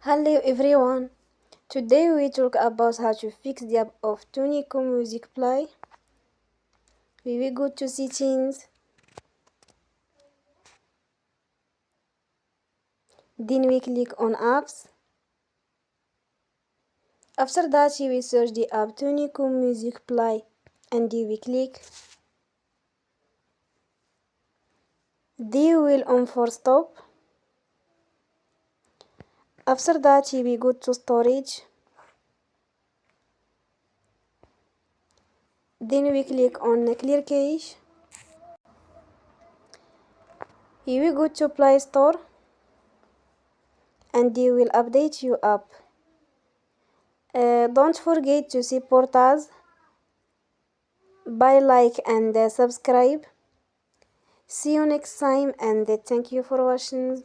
Hello everyone. Today we talk about how to fix the app of Tunecho Music Play. We will go to settings. Then we click on apps. After that we will search the app Tunecho Music Play and we click. Then we will on for stop. After that we will go to storage. Then we click on clear cache. We will go to Play Store and they will update your app. Don't forget to support us by like and subscribe. See you next time and thank you for watching.